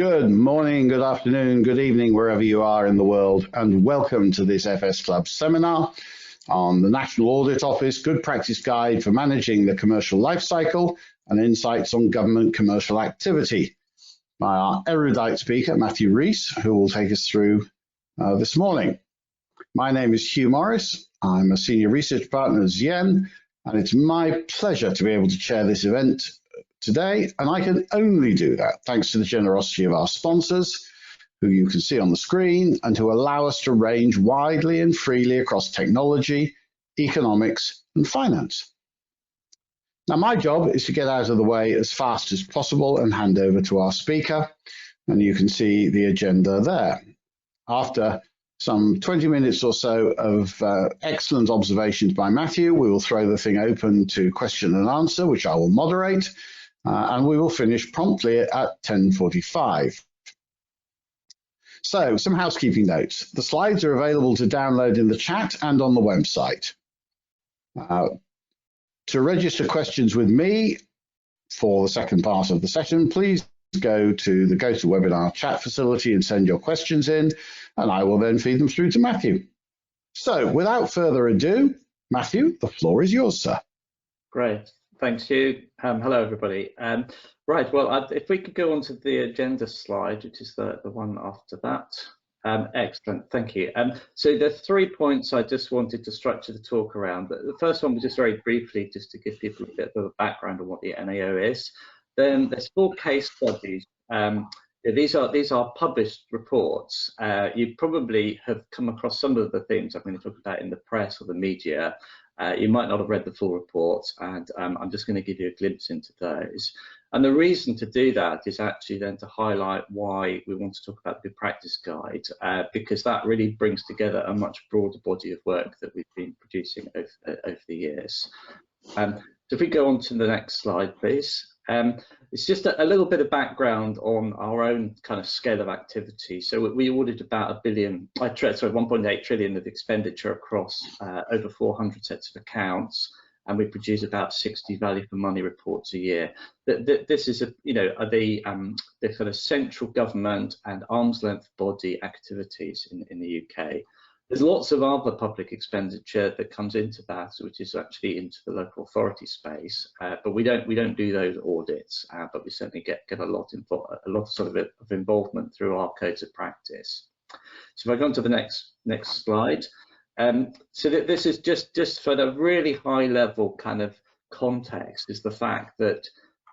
Good morning, good afternoon, good evening, wherever you are in the world, and welcome to this FS Club seminar on the National Audit Office Good Practice Guide for Managing the Commercial Lifecycle and Insights on Government Commercial Activity by our erudite speaker, Matthew Rees, who will take us through this morning. My name is Hugh Morris. I'm a Senior Research Partner at Zien, and it's my pleasure to be able to chair this event today, and I can only do that thanks to the generosity of our sponsors, who you can see on the screen, and who allow us to range widely and freely across technology, economics, and finance. Now, my job is to get out of the way as fast as possible and hand over to our speaker, and you can see the agenda there. After some 20 minutes or so of excellent observations by Matthew, we will throw the thing open to question and answer, which I will moderate. And we will finish promptly at 10:45. So, some housekeeping notes. The slides are available to download in the chat and on the website. To register questions with me for the second part of the session, please go to the GoToWebinar chat facility and send your questions in, and I will then feed them through to Matthew. So, without further ado, Matthew, the floor is yours, sir. Great. Thanks, Hugh. Hello, everybody. Right, well, if we could go on to the agenda slide, which is the one after that. Excellent, thank you. So the 3 points I just wanted to structure the talk around. The first one was just very briefly, just to give people a bit of a background on what the NAO is. Then there's 4 case studies. These are published reports. You probably have come across some of the things I'm going to talk about in the press or the media. You might not have read the full reports, and I'm just going to give you a glimpse into those. And the reason to do that is actually then to highlight why we want to talk about the Good Practice Guide, because that really brings together a much broader body of work that we've been producing over the years. So if we go on to the next slide, please. It's just a little bit of background on our own kind of scale of activity. So we audited about 1.8 trillion of expenditure across over 400 sets of accounts, and we produce about 60 value for money reports a year. This is the kind of central government and arm's length body activities in the UK. There's lots of other public expenditure that comes into that, which is actually into the local authority space, but we don't do those audits, but we certainly get a lot of involvement through our codes of practice. So if I go on to the next slide, so this is just for the really high level kind of context, is the fact that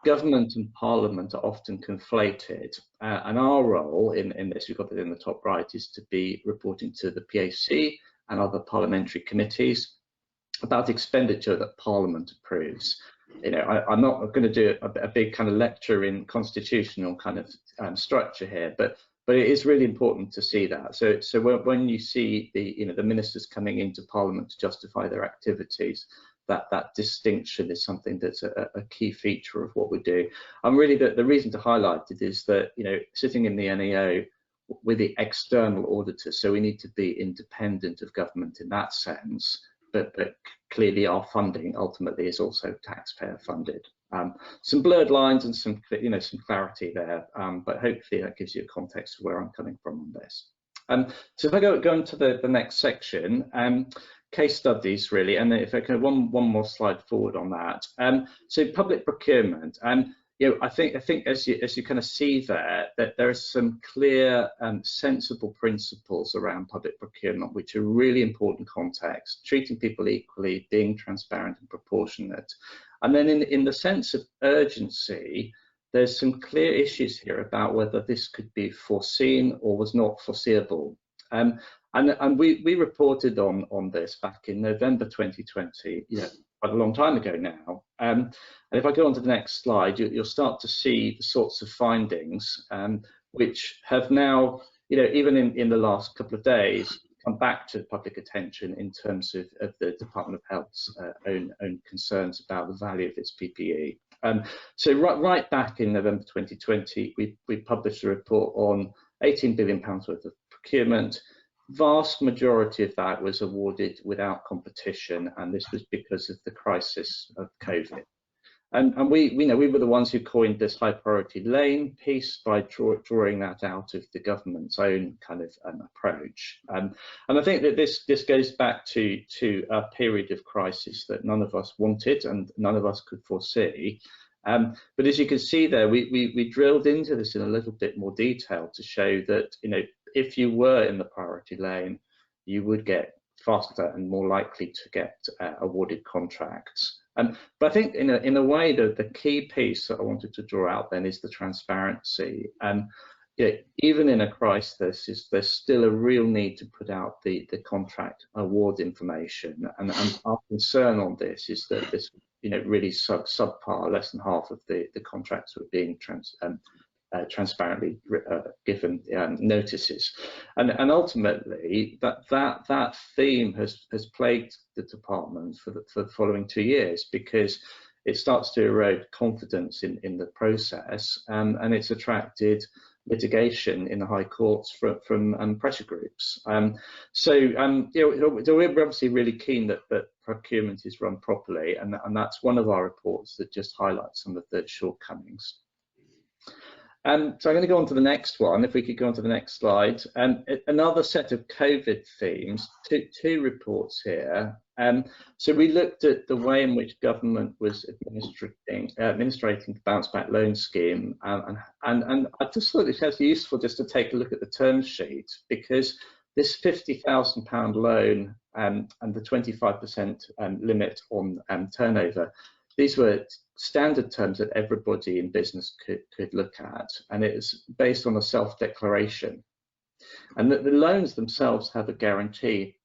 government and parliament are often conflated, and our role in this, we've got it in the top right, is to be reporting to the PAC and other parliamentary committees about expenditure that Parliament approves. I'm not going to do a big kind of lecture in constitutional kind of structure here, but it is really important to see that. So when you see the ministers coming into Parliament to justify their activities, that distinction is something that's a key feature of what we do. And really the reason to highlight it is that, sitting in the NAO, we're the external auditors, so we need to be independent of government in that sense, but clearly our funding ultimately is also taxpayer funded. Some blurred lines and some clarity there, but hopefully that gives you a context of where I'm coming from on this. So if I go into the next section, case studies really, and if I can one more slide forward on that. So public procurement, I think as you kind of see there, that there are some clear sensible principles around public procurement which are really important context, treating people equally, being transparent and proportionate. And then in the sense of urgency, there's some clear issues here about whether this could be foreseen or was not foreseeable. And we reported on this back in November 2020, quite a long time ago now. And if I go on to the next slide, you'll start to see the sorts of findings which have now, even in the last couple of days, come back to public attention in terms of the Department of Health's own concerns about the value of its PPE. So right back in November 2020, we published a report on £18 billion worth of procurement. Vast majority of that was awarded without competition, and this was because of the crisis of COVID. And we were the ones who coined this high priority lane piece by drawing that out of the government's own kind of approach. And I think that this goes back to a period of crisis that none of us wanted and none of us could foresee. But as you can see there, we drilled into this in a little bit more detail to show that, you know, if you were in the priority lane, you would get faster and more likely to get awarded contracts. But I think in a way that the key piece that I wanted to draw out then is the transparency. Yeah, even in a crisis, there's still a real need to put out the contract award information. And our concern on this is that this, you know, really subpar, less than half of the contracts were being transparently given notices, and ultimately that theme has plagued the department for the following 2 years, because it starts to erode confidence in the process, and it's attracted litigation in the High Courts from pressure groups. So you know, we're obviously really keen that procurement is run properly, and that's one of our reports that just highlights some of the shortcomings. So I'm going to go on to the next one. If we could go on to the next slide. Another set of COVID themes, two reports here. So we looked at the way in which government was administrating the bounce back loan scheme, and I just thought it was useful just to take a look at the term sheet, because this £50,000 loan and the 25% limit on turnover, these were standard terms that everybody in business could look at, and it is based on a self-declaration, and that the loans themselves have a guarantee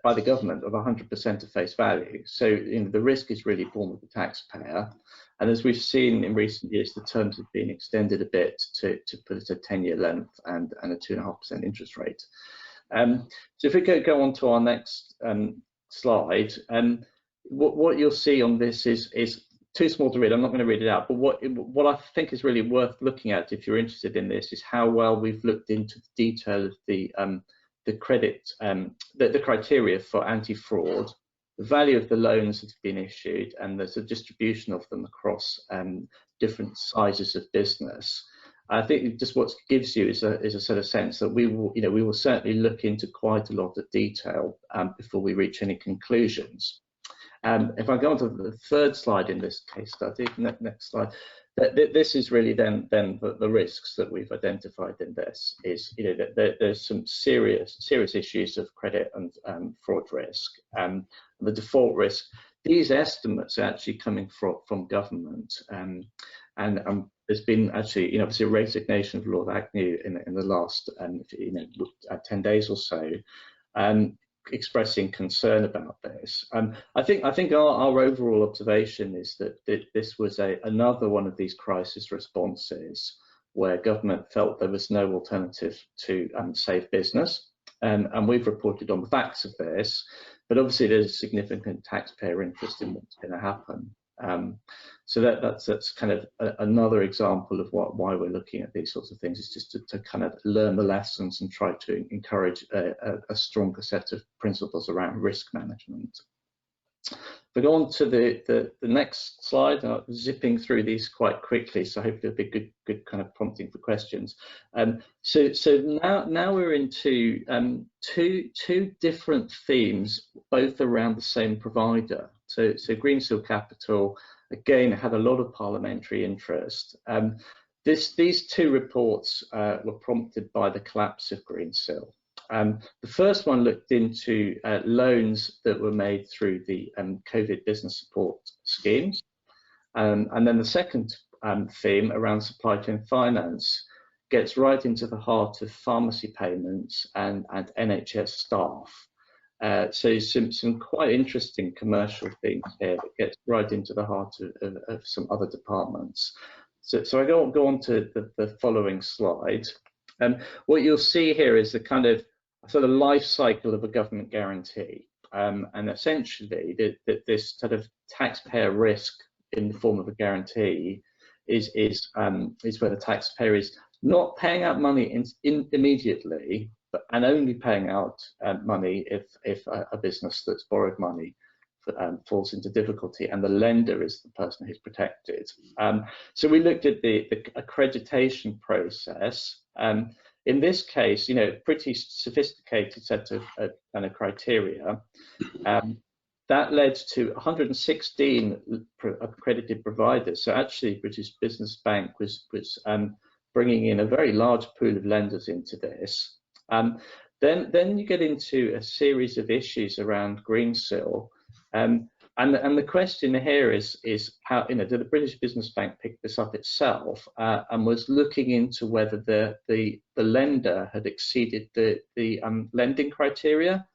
by the government of 100% of face value. So, you know, the risk is really borne with the taxpayer, and as we've seen in recent years, the terms have been extended a bit to put it at 10-year length and a 2.5% interest rate. So if we could go on to our next slide, what you'll see on this is too small to read. I'm not going to read it out, but what I think is really worth looking at, if you're interested in this, is how well we've looked into the detail of the credit, the criteria for anti-fraud, the value of the loans that have been issued, and there's a distribution of them across different sizes of business. I think just what gives you is a sort of sense that we will certainly look into quite a lot of detail before we reach any conclusions. If I go on to the third slide in this case study, next slide, this is really then the risks that we've identified in this is, you know, that there's some serious issues of credit and fraud risk, the default risk. These estimates are actually coming from government, and there's been actually, you know, obviously a resignation of Lord Agnew in the last 10 days or so, expressing concern about this. I think our overall observation is that this was another one of these crisis responses where government felt there was no alternative to save business, and we've reported on the facts of this, but obviously there's significant taxpayer interest in what's going to happen. So that's kind of another example of why we're looking at these sorts of things, is just to kind of learn the lessons and try to encourage a stronger set of principles around risk management. If we go on to the next slide, I'm zipping through these quite quickly, so hopefully it'll be good kind of prompting for questions. So now we're into two different themes, both around the same provider. So Greensill Capital, again, had a lot of parliamentary interest. These two reports were prompted by the collapse of Greensill. The first one looked into loans that were made through the COVID business support schemes. And then the second theme around supply chain finance gets right into the heart of pharmacy payments and NHS staff. So some quite interesting commercial themes here that gets right into the heart of some other departments. So I go on to the following slide. What you'll see here is the kind of sort of life cycle of a government guarantee, and essentially this sort of taxpayer risk in the form of a guarantee is where the taxpayer is not paying out money immediately, and only paying out money if a business that's borrowed money falls into difficulty, and the lender is the person who's protected. So we looked at the accreditation process. In this case, pretty sophisticated set of kind of criteria. That led to 116 accredited providers. So actually, British Business Bank was bringing in a very large pool of lenders into this. Then you get into a series of issues around green seal, and the question here is how did the British Business Bank pick this up itself and was looking into whether the lender had exceeded the lending criteria.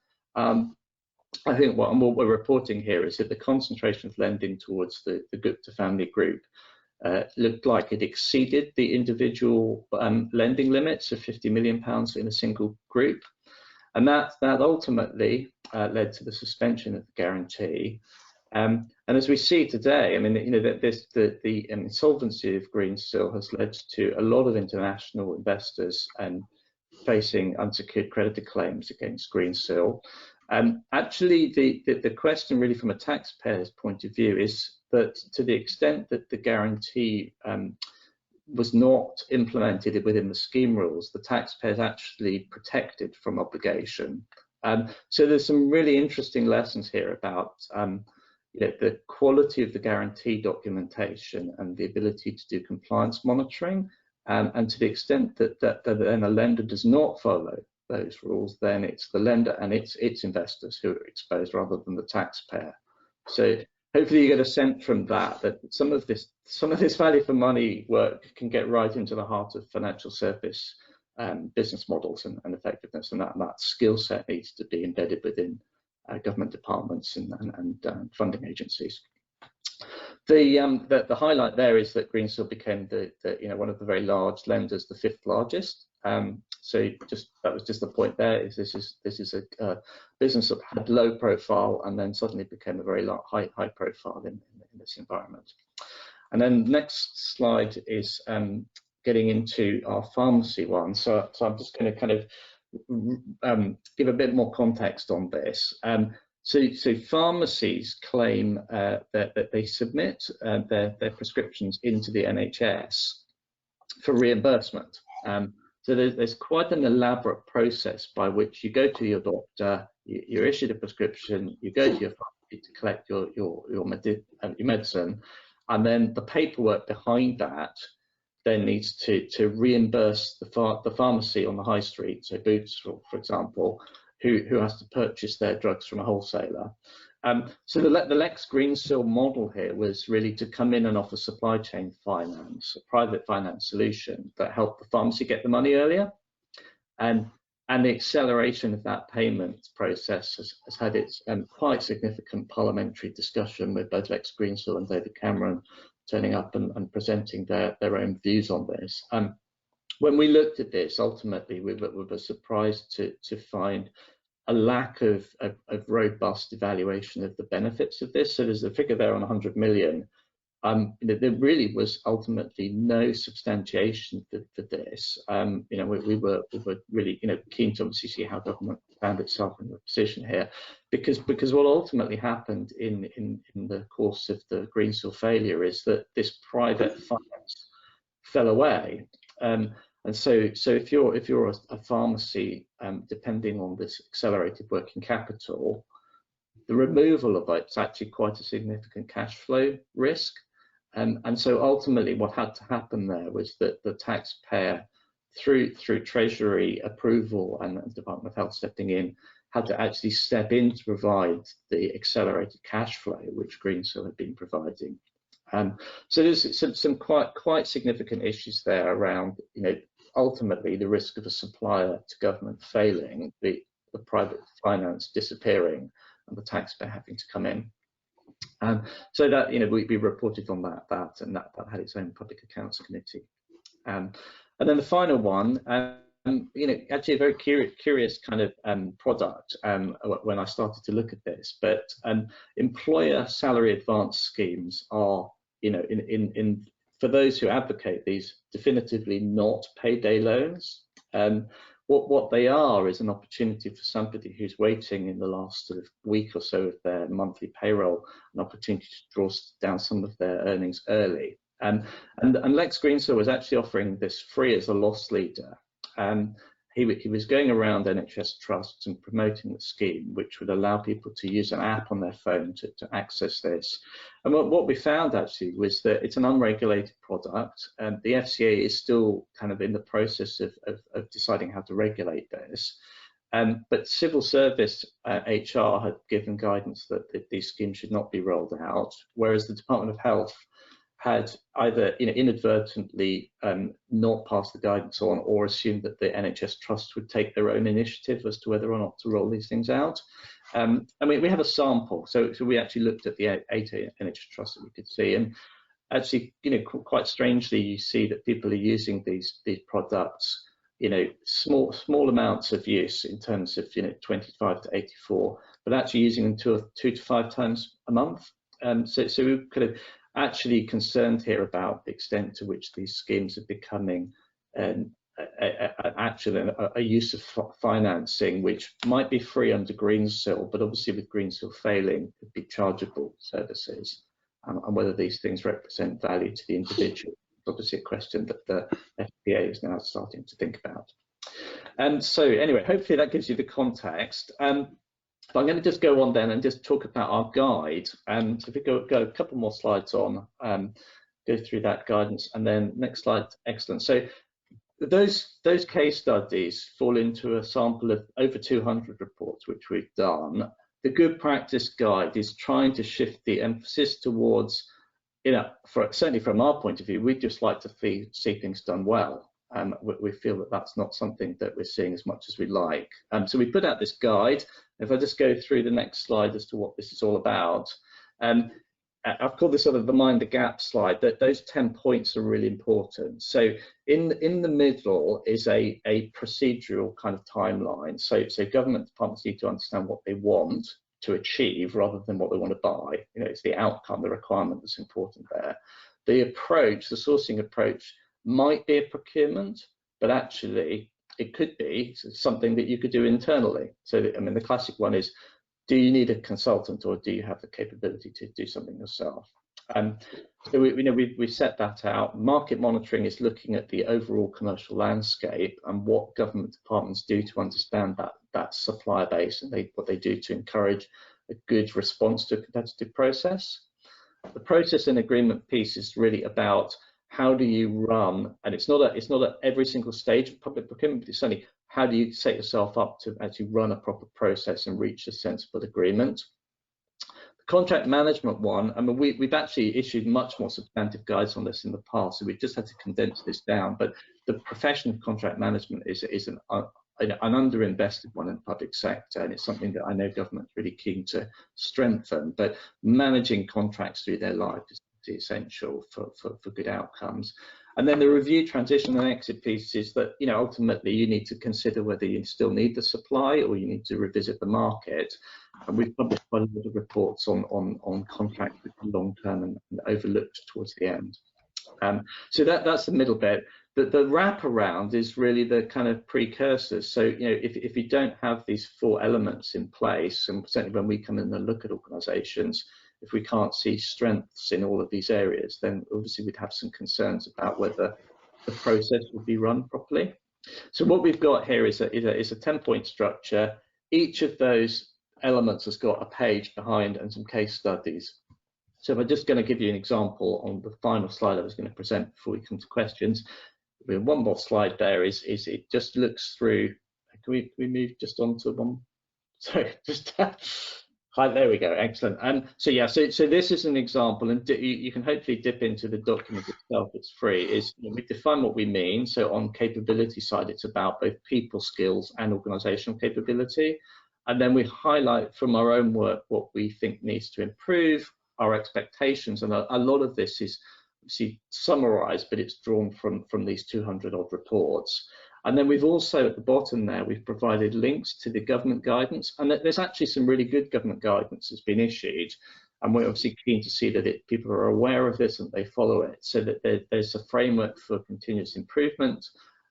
I think what we're reporting here is that the concentration of lending towards the Gupta family group looked like it exceeded the individual lending limits of £50 million in a single group, and that ultimately led to the suspension of the guarantee. And as we see today, I mean, the insolvency of Green Seal has led to a lot of international investors facing unsecured creditor claims against Green Seal. Actually, the question really from a taxpayer's point of view is that to the extent that the guarantee was not implemented within the scheme rules, the taxpayer is actually protected from obligation. So there's some really interesting lessons here about the quality of the guarantee documentation and the ability to do compliance monitoring. And to the extent that then a lender does not follow those rules, then it's the lender and its investors who are exposed rather than the taxpayer. So hopefully you get a sense from that some of this value for money work can get right into the heart of financial service business models and effectiveness, and that skill set needs to be embedded within government departments and funding agencies. The highlight there is that Green Seal became one of the very large lenders, the 5th largest. So that was just the point there. This is a business that had low profile and then suddenly became a very high profile in this environment. And then next slide is getting into our pharmacy one. So I'm just going to kind of give a bit more context on this. So pharmacies claim that they submit their prescriptions into the NHS for reimbursement. So there's quite an elaborate process by which you go to your doctor, you're issued a prescription, you go to your pharmacy to collect your medicine, and then the paperwork behind that then needs to reimburse the pharmacy on the high street, so Boots, for example, who has to purchase their drugs from a wholesaler. So the Lex Green Seal model here was really to come in and offer supply chain finance, a private finance solution that helped the pharmacy get the money earlier. And the acceleration of that payment process has had its quite significant parliamentary discussion with both Lex Green Seal and David Cameron turning up and presenting their own views on this. When we looked at this, ultimately we were surprised to find a lack of robust evaluation of the benefits of this. So there's a figure there on 100 million. There really was ultimately no substantiation for this. We were really keen to obviously see how government found itself in the position here, because what ultimately happened in the course of the Green Seal failure is that this private finance fell away. And so if you're a pharmacy, depending on this accelerated working capital, the removal of it's actually quite a significant cash flow risk. And so ultimately what had to happen there was that the taxpayer, through Treasury approval and the Department of Health stepping in, had to actually step in to provide the accelerated cash flow which Green Seal had been providing. So there's some quite significant issues there around, ultimately the risk of a supplier to government failing, the private finance disappearing, and the taxpayer having to come in. So that we reported on that, and that had its own public accounts committee. And then the final one, actually a very curious kind of product when I started to look at this. But employer salary advance schemes are, for those who advocate these, definitively not payday loans. what they are is an opportunity for somebody who's waiting in the last sort of week or so of their monthly payroll, an opportunity to draw down some of their earnings early. And Lex Greensill was actually offering this free as a loss leader. He was going around NHS trusts and promoting the scheme, which would allow people to use an app on their phone to access this. And what we found actually was that it's an unregulated product, and the FCA is still kind of in the process of deciding how to regulate this. But civil service HR had given guidance that these schemes should not be rolled out, whereas the Department of Health had either inadvertently not passed the guidance on, or assumed that the NHS trusts would take their own initiative as to whether or not to roll these things out. I mean, we have a sample, so we actually looked at the 8 NHS trusts that we could see, and actually, quite strangely, you see that people are using these products, small amounts of use in terms of 25 to 84, but actually using them 2 to 5 times a month. So we kind of actually concerned here about the extent to which these schemes are becoming actually a use of financing, which might be free under Greensill, but obviously with Greensill failing, could be chargeable services, and whether these things represent value to the individual. Obviously a question that the FCA is now starting to think about. So anyway, hopefully that gives you the context. So I'm going to just go on then and just talk about our guide. So if we go a couple more slides on, go through that guidance, and then next slide, excellent. So those case studies fall into a sample of over 200 reports which we've done. The good practice guide is trying to shift the emphasis towards, certainly from our point of view, we'd just like to see things done well. We feel that that's not something that we're seeing as much as we like. So we put out this guide. If I just go through the next slide as to what this is all about, I've called this sort of the mind the gap slide. That those 10 points are really important. So in the middle is a procedural kind of timeline. So government departments need to understand what they want to achieve rather than what they want to buy. It's the outcome, the requirement that's important there. The approach, the sourcing approach, might be a procurement, but actually it could be something that you could do internally. So, I mean, the classic one is, do you need a consultant, or do you have the capability to do something yourself? So we set that out. Market monitoring is looking at the overall commercial landscape and what government departments do to understand that supplier base, and what they do to encourage a good response to a competitive process. The process and agreement piece is really about how do you run, and it's not at every single stage of public procurement, but it's only how do you set yourself up to actually run a proper process and reach a sensible agreement. The contract management one, I mean, we've actually issued much more substantive guides on this in the past, so we've just had to condense this down. But the profession of contract management is an underinvested one in the public sector, and it's something that I know government's really keen to strengthen. But managing contracts through their life is essential for good outcomes. And then the review, transition and exit piece is that ultimately you need to consider whether you still need the supply or you need to revisit the market. And we've published quite a lot of reports on contracts with long term and overlooked towards the end. So that's the middle bit. The wraparound is really the kind of precursors. So if you don't have these 4 elements in place, and certainly when we come in and look at organisations, if we can't see strengths in all of these areas, then obviously we'd have some concerns about whether the process would be run properly. So what we've got here is a 10-point structure. Each of those elements has got a page behind and some case studies. So if I'm just going to give you an example on the final slide I was going to present before we come to questions. One more slide there is it just looks through. Can we move just onto one? Sorry, just hi, there we go, excellent. So this is an example, and you can hopefully dip into the document itself. It's free. We define what we mean. So on capability side, it's about both people skills and organisational capability, and then we highlight from our own work what we think needs to improve, our expectations, and a lot of this is obviously summarised, but it's drawn from these 200 odd reports. And then we've also at the bottom there, we've provided links to the government guidance, and there's actually some really good government guidance that's been issued, and we're obviously keen to see that people are aware of this and they follow it, so that there's a framework for continuous improvement,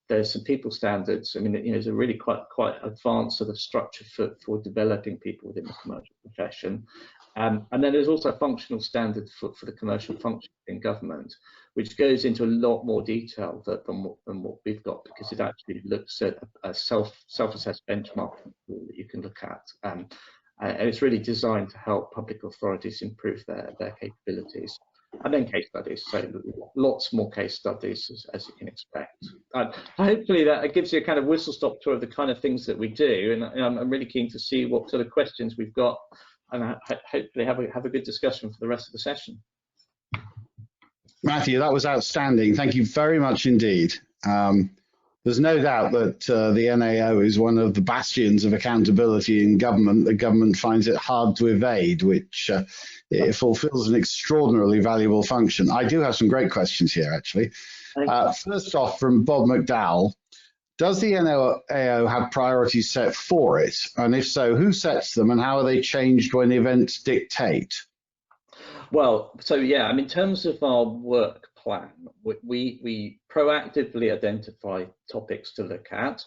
There's some people standards. I mean, there's a really quite advanced sort of structure for developing people within the commercial profession. And then there's also a functional standard for the commercial function in government, which goes into a lot more detail than what we've got, because it actually looks at a self-assessed benchmark that you can look at. And it's really designed to help public authorities improve their capabilities. And then case studies, so lots more case studies as you can expect. Hopefully that gives you a kind of whistle-stop tour of the kind of things that we do, and I'm really keen to see what sort of questions we've got, and hopefully have a good discussion for the rest of the session. Matthew, that was outstanding. Thank you very much indeed. There's no doubt that the NAO is one of the bastions of accountability in government. The government finds it hard to evade, which it fulfills an extraordinarily valuable function. I do have some great questions here, actually. First off, from Bob McDowell, does the NAO have priorities set for it? And if so, who sets them and how are they changed when events dictate? Well, so yeah, I mean, in terms of our work plan, we proactively identify topics to look at,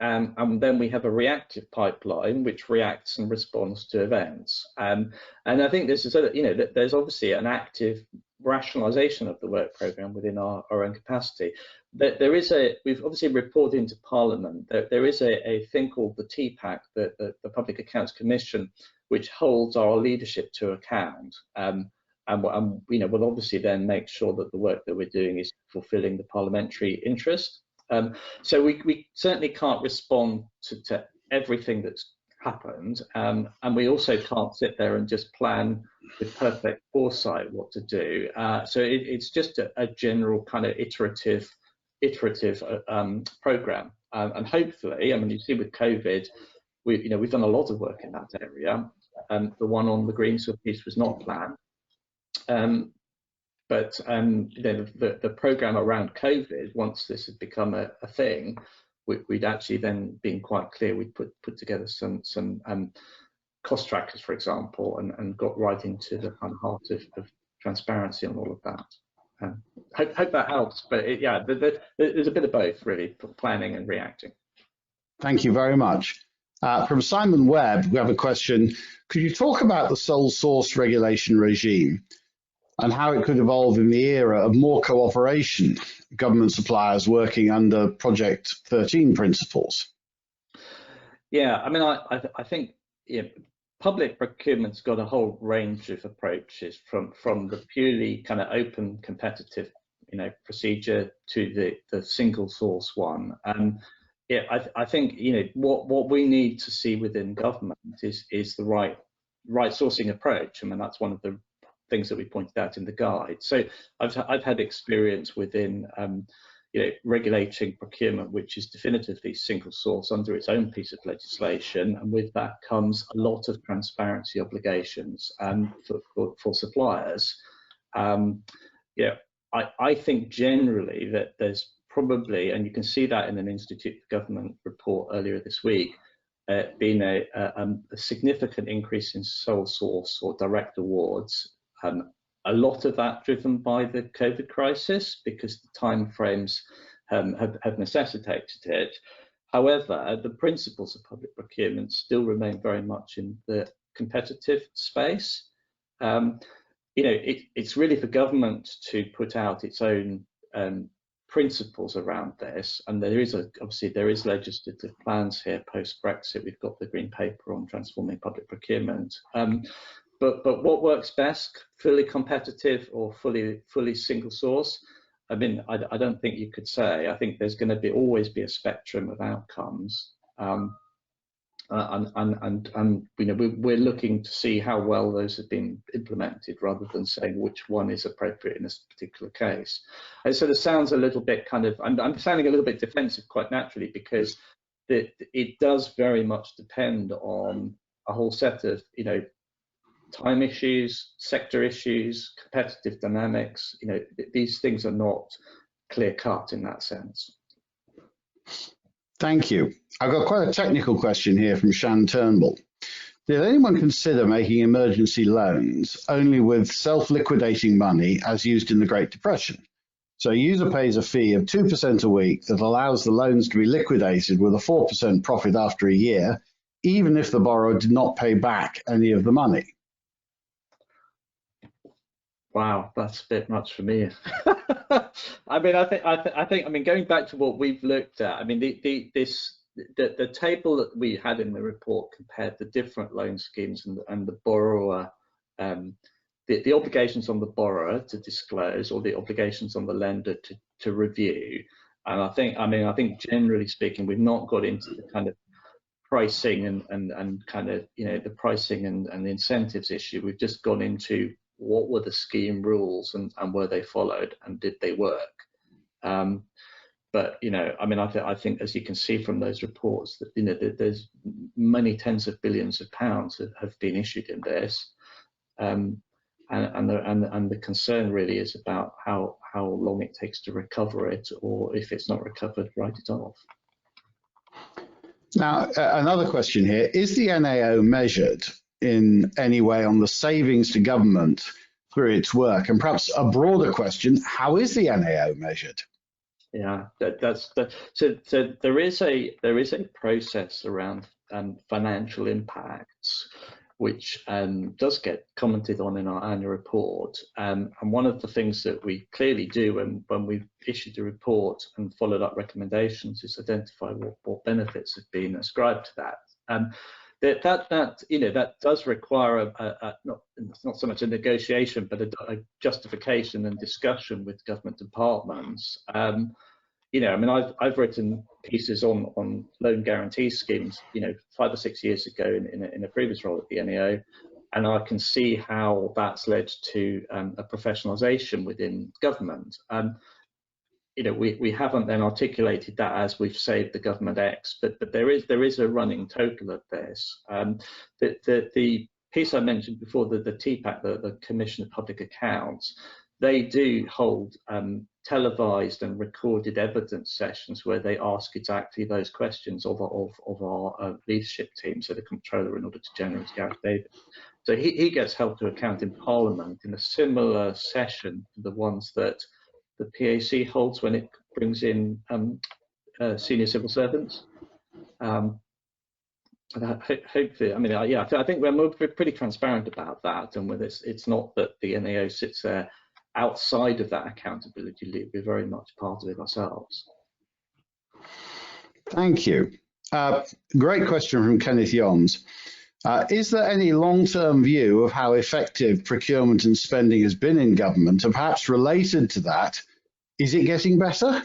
and then we have a reactive pipeline which reacts and responds to events. And I think this is, there's obviously an active rationalisation of the work programme within our own capacity. We've obviously reported into Parliament that there is a thing called the TPAC, the Public Accounts Commission, which holds our leadership to account. And we'll obviously then make sure that the work that we're doing is fulfilling the parliamentary interest. So we certainly can't respond to everything that's happened, and we also can't sit there and just plan with perfect foresight what to do. So it's just a general kind of iterative program, and hopefully, I mean, you see with COVID, we've done a lot of work in that area. The one on the Greensward piece was not planned. But the program around COVID, once this had become a thing, we'd actually then been quite clear. We'd put together some cost trackers, for example, and got right into the kind of heart of transparency on all of that. Hope that helps. But there's a bit of both, really, planning and reacting. Thank you very much. From Simon Webb, we have a question. Could you talk about the sole source regulation regime and how it could evolve in the era of more cooperation, government suppliers working under Project 13 principles? Yeah, I mean, I think public procurement's got a whole range of approaches, from the purely kind of open competitive procedure to the single source one. And I think what we need to see within government is the right sourcing approach. I mean, that's one of the things that we pointed out in the guide. So I've had experience within regulating procurement, which is definitively single source under its own piece of legislation, and with that comes a lot of transparency obligations for suppliers. I think generally that there's probably, and you can see that in an Institute for Government report earlier this week, been a significant increase in sole source or direct awards. A lot of that driven by the COVID crisis, because the timeframes have necessitated it. However, the principles of public procurement still remain very much in the competitive space. It's really for government to put out its own principles around this, and there is legislative plans here post Brexit. We've got the green paper on transforming public procurement. But what works best, fully competitive or fully single source? I mean, I don't think you could say. I think there's going to always be a spectrum of outcomes, and we're looking to see how well those have been implemented, rather than saying which one is appropriate in this particular case. And so it sounds a little bit kind of, I'm sounding a little bit defensive quite naturally, because it does very much depend on a whole set of time issues, sector issues, competitive dynamics. These things are not clear cut in that sense. Thank you. I've got quite a technical question here from Shan Turnbull. Did anyone consider making emergency loans only with self-liquidating money as used in the Great Depression? So a user pays a fee of 2% a week that allows the loans to be liquidated with a 4% profit after a year, even if the borrower did not pay back any of the money. Wow, that's a bit much for me. I mean, I think, going back to what we've looked at, I mean, the table that we had in the report compared the different loan schemes and the borrower, the obligations on the borrower to disclose, or the obligations on the lender to review. And I think generally speaking, we've not got into the kind of pricing and kind of, the pricing and the incentives issue. We've just gone into what were the scheme rules and were they followed and did they work? But I think as you can see from those reports that there's many tens of billions of pounds that have been issued in this, and the concern really is about how long it takes to recover it, or if it's not recovered, write it off. Now, another question here: is the NAO measured in any way on the savings to government through its work? And perhaps a broader question: how is the NAO measured? Yeah, so there is a process around financial impacts, which does get commented on in our annual report. And one of the things that we clearly do when we've issued the report and followed up recommendations is identify what benefits have been ascribed to that. That does require not so much a negotiation, but a justification and discussion with government departments. I've written pieces on loan guarantee schemes, 5 or 6 years ago in a previous role at the NAO, and I can see how that's led to a professionalisation within government. We haven't then articulated that as we've saved the government X, but there is a running total of this. The piece I mentioned before, the TPAC, the Commission of Public Accounts, they do hold televised and recorded evidence sessions where they ask exactly those questions of our leadership team, so the Comptroller and Auditor General is Gareth David. So he gets held to account in Parliament in a similar session to the ones that the PAC holds when it brings in senior civil servants. Hopefully, I think we're pretty transparent about that, and with it's not that the NAO sits there outside of that accountability loop. We're very much part of it ourselves. Thank you. Great question from Kenneth Yons. Is there any long-term view of how effective procurement and spending has been in government? And perhaps related to that, is it getting better?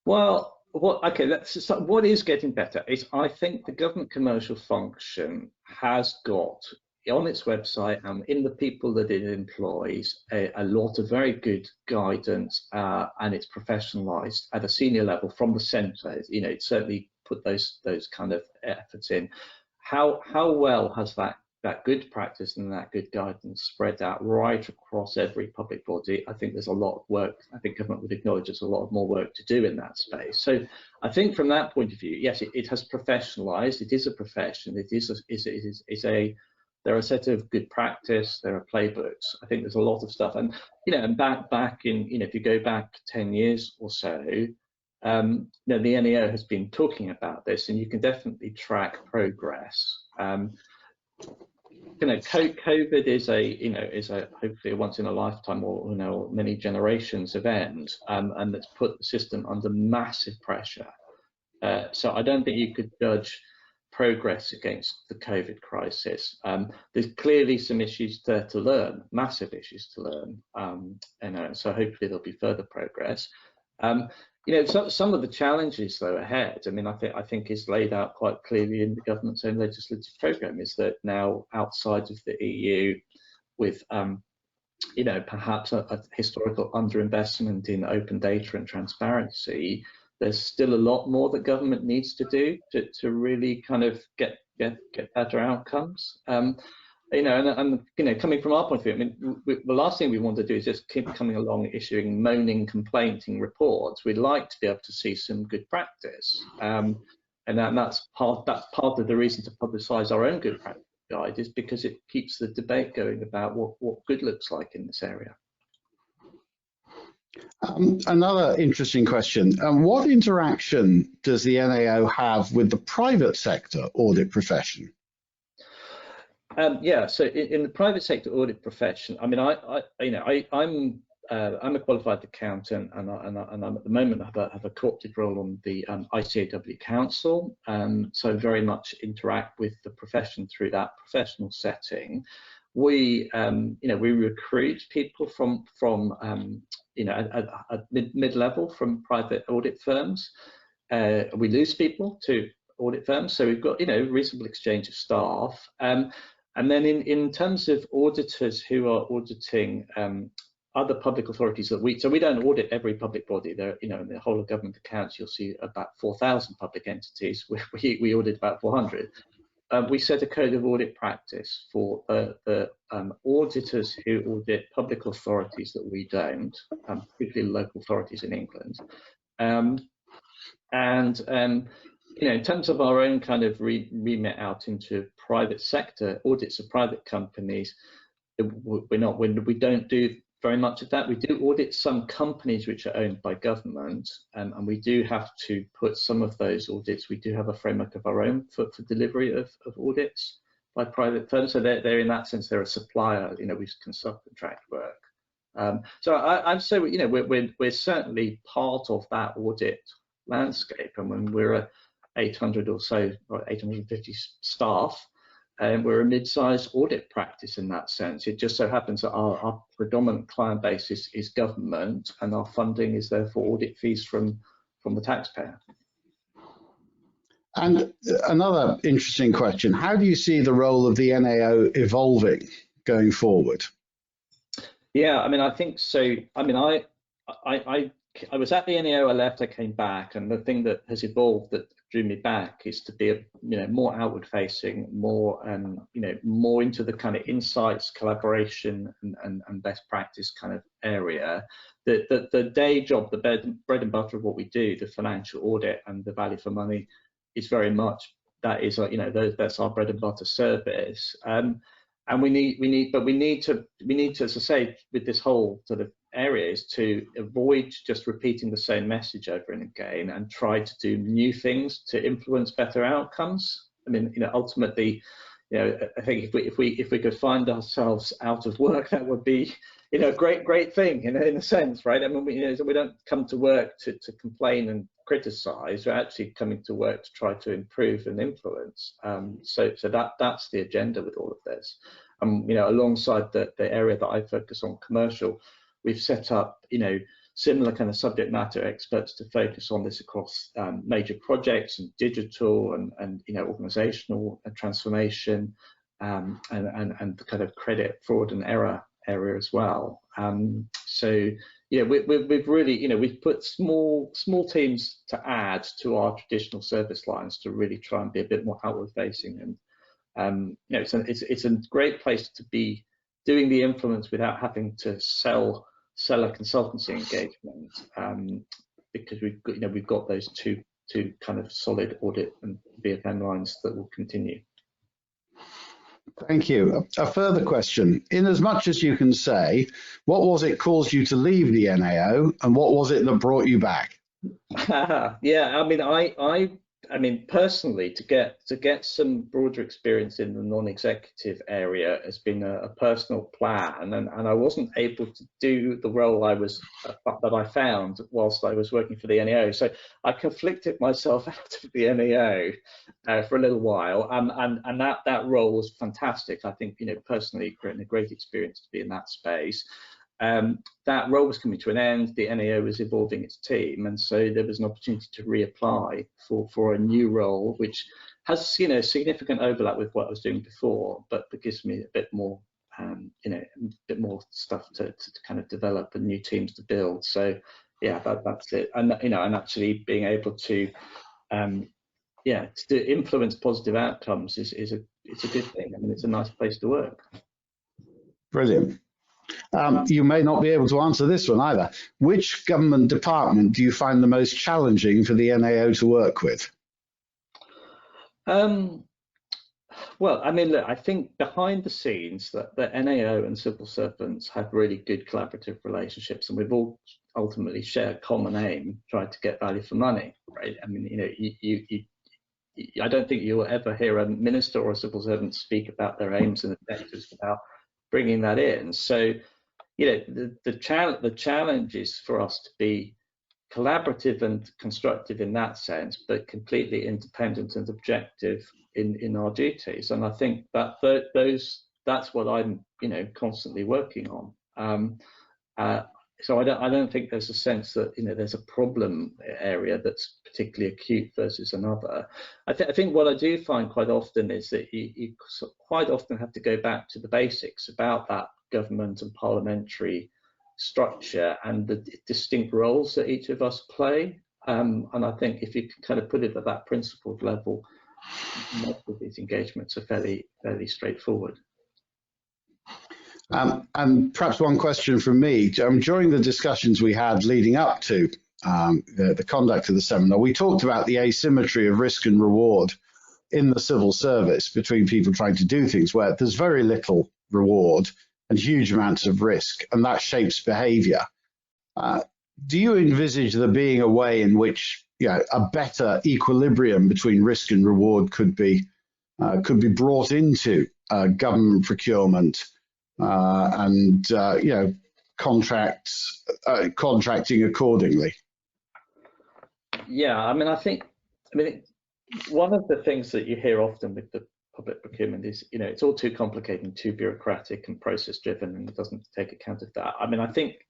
Well, what is getting better is, I think the government commercial function has got on its website and in the people that it employs a lot of very good guidance, and it's professionalised at a senior level from the centre. It certainly put those kind of efforts in. How well has that good practice and that good guidance spread out right across every public body? I think there's a lot of work. I think government would acknowledge there's a lot more work to do in that space. So I think from that point of view, yes, it has professionalised. It is a profession. There are a set of good practice. There are playbooks. I think there's a lot of stuff. And and back in if you go back 10 years or so, the NAO has been talking about this, and you can definitely track progress. COVID is a hopefully a once in a lifetime or many generations event, and that's put the system under massive pressure. So I don't think you could judge progress against the COVID crisis. There's clearly some issues there to learn, massive issues to learn, so hopefully there'll be further progress. Some of the challenges though ahead, I think is laid out quite clearly in the government's own legislative programme, is that now outside of the EU, with perhaps a historical underinvestment in open data and transparency, there's still a lot more that government needs to do to really kind of get better outcomes. Coming from our point of view, the last thing we want to do is just keep coming along issuing moaning, complaining reports. We'd like to be able to see some good practice, and that's part of the reason to publicise our own good practice guide, is because it keeps the debate going about what good looks like in this area. Another interesting question. What interaction does the NAO have with the private sector audit profession? Yeah, so in the private sector audit profession, I mean, I'm a qualified accountant, and I'm at the moment have a co-opted role on the ICAEW Council, so very much interact with the profession through that professional setting. We we recruit people from at mid-level from private audit firms. We lose people to audit firms, so we've got reasonable exchange of staff. And then in terms of auditors who are auditing other public authorities so we don't audit every public body. There, in the whole of government accounts, you'll see about 4,000 public entities. We audit about 400. We set a code of audit practice for the auditors who audit public authorities that we don't, particularly local authorities in England. In terms of our own kind of remit out into private sector audits of private companies, we don't do very much of that. We do audit some companies which are owned by government, and we do have to put some of those audits. We do have a framework of our own for delivery of audits by private firms. So they're in that sense they're a supplier. We can subcontract work. So I'd say we're certainly part of that audit landscape, and when we're 800 or so, or 850 staff, and we're a mid-sized audit practice in that sense. It just so happens that our predominant client base is government, and our funding is therefore audit fees from the taxpayer. And another interesting question, how do you see the role of the NAO evolving going forward? Yeah, I mean, I think so. I mean, I was at the NAO, I left, I came back, and the thing that has evolved that drew me back is to be more outward facing, more more into the kind of insights, collaboration and best practice kind of area. The day job, the bread and butter of what we do, the financial audit and the value for money, is very much that's our bread and butter service. And we need to, as I say, with this whole sort of area, is to avoid just repeating the same message over and again, and try to do new things to influence better outcomes. I mean, ultimately, I think if we could find ourselves out of work, that would be, a great thing, in a sense, right? I mean, we don't come to work to complain and criticize. We're actually coming to work to try to improve and influence. So that's the agenda with all of this. Alongside the area that I focus on, commercial, we've set up, similar kind of subject matter experts to focus on this across major projects and digital and organizational transformation and the kind of credit, fraud and error area as well. So we've really, we've put small teams to add to our traditional service lines to really try and be a bit more outward facing. And it's a great place to be doing the influence without having to sell a consultancy engagement, because we've got those two kind of solid audit and BFM lines that will continue. Thank you. A further question, in as much as you can say, what was it caused you to leave the NAO, and what was it that brought you back? Yeah, I mean, personally, to get some broader experience in the non-executive area has been a personal plan, and I wasn't able to do the role that I found whilst I was working for the NAO. So I conflicted myself out of the NAO for a little while, and that role was fantastic. I think, personally, a great experience to be in that space. That role was coming to an end. The NAO was evolving its team, and so there was an opportunity to reapply for a new role, which has significant overlap with what I was doing before, but gives me a bit more a bit more stuff to kind of develop and new teams to build. So yeah, that's it. And and actually being able to to influence positive outcomes it's a good thing. I mean, it's a nice place to work. Brilliant. You may not be able to answer this one either. Which government department do you find the most challenging for the NAO to work with? Well, I mean, look, I think behind the scenes that the NAO and civil servants have really good collaborative relationships, and we've all ultimately share a common aim, try to get value for money, right? I mean, I don't think you'll ever hear a minister or a civil servant speak about their aims and objectives without bringing that in. So, the challenge is for us to be collaborative and constructive in that sense, but completely independent and objective in our duties. And I think that that's what I'm constantly working on. So I don't think there's a sense that there's a problem area that's particularly acute versus another. I think what I do find quite often is that you quite often have to go back to the basics about that government and parliamentary structure and the distinct roles that each of us play. And I think if you can kind of put it at that principled level, most of these engagements are fairly straightforward. And perhaps one question from me. During the discussions we had leading up to the conduct of the seminar, we talked about the asymmetry of risk and reward in the civil service between people trying to do things where there's very little reward and huge amounts of risk, and that shapes behaviour. Do you envisage there being a way in which a better equilibrium between risk and reward could be brought into government procurement and contracting accordingly? Yeah, I mean, one of the things that you hear often with the public procurement is, it's all too complicated and too bureaucratic and process driven, and it doesn't take account of that. I mean, I think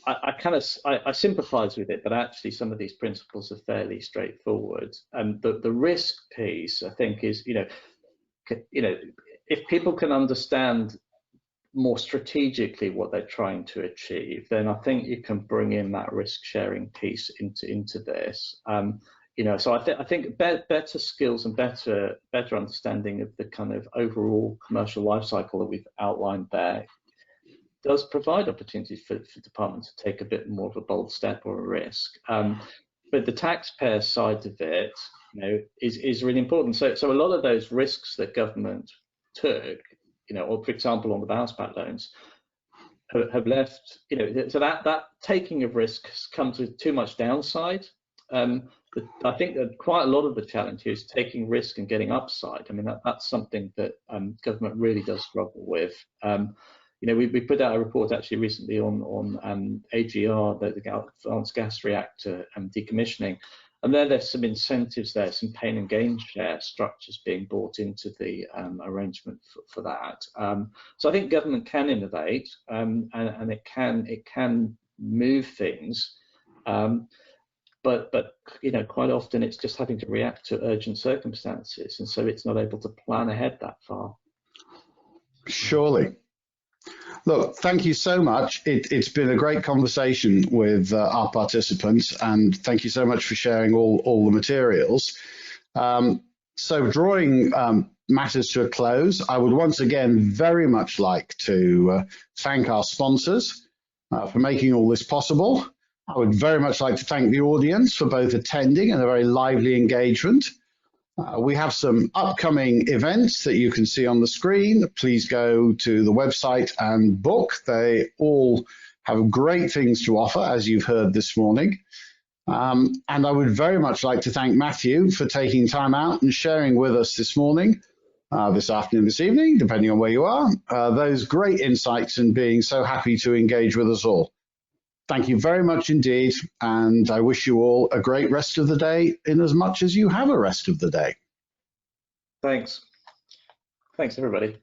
I sympathise with it, but actually some of these principles are fairly straightforward. And the risk piece, I think, is if people can understand more strategically what they're trying to achieve, then I think you can bring in that risk sharing piece into this. So I think better skills and better understanding of the kind of overall commercial life cycle that we've outlined there does provide opportunities for departments to take a bit more of a bold step or a risk. But the taxpayer side of it, is really important. So a lot of those risks that government took, or for example on the bounce back loans, have left, so that taking of risks comes with too much downside. I think that quite a lot of the challenge is taking risk and getting upside. I mean, that's something that government really does struggle with. We put out a report actually recently on AGR, the Advanced Gas Reactor decommissioning, and there's some incentives there, some pain and gain share structures being brought into the arrangement for that. So I think government can innovate and it can move things. But quite often it's just having to react to urgent circumstances, and so it's not able to plan ahead that far. Surely. Look, thank you so much. It's been a great conversation with our participants, and thank you so much for sharing all the materials. So drawing matters to a close, I would once again very much like to thank our sponsors for making all this possible. I would very much like to thank the audience for both attending and a very lively engagement. We have some upcoming events that you can see on the screen. Please go to the website and book. They all have great things to offer, as you've heard this morning. And I would very much like to thank Matthew for taking time out and sharing with us this morning, this afternoon, this evening, depending on where you are, those great insights and being so happy to engage with us all. Thank you very much indeed, and I wish you all a great rest of the day in as much as you have a rest of the day. Thanks. Thanks, everybody.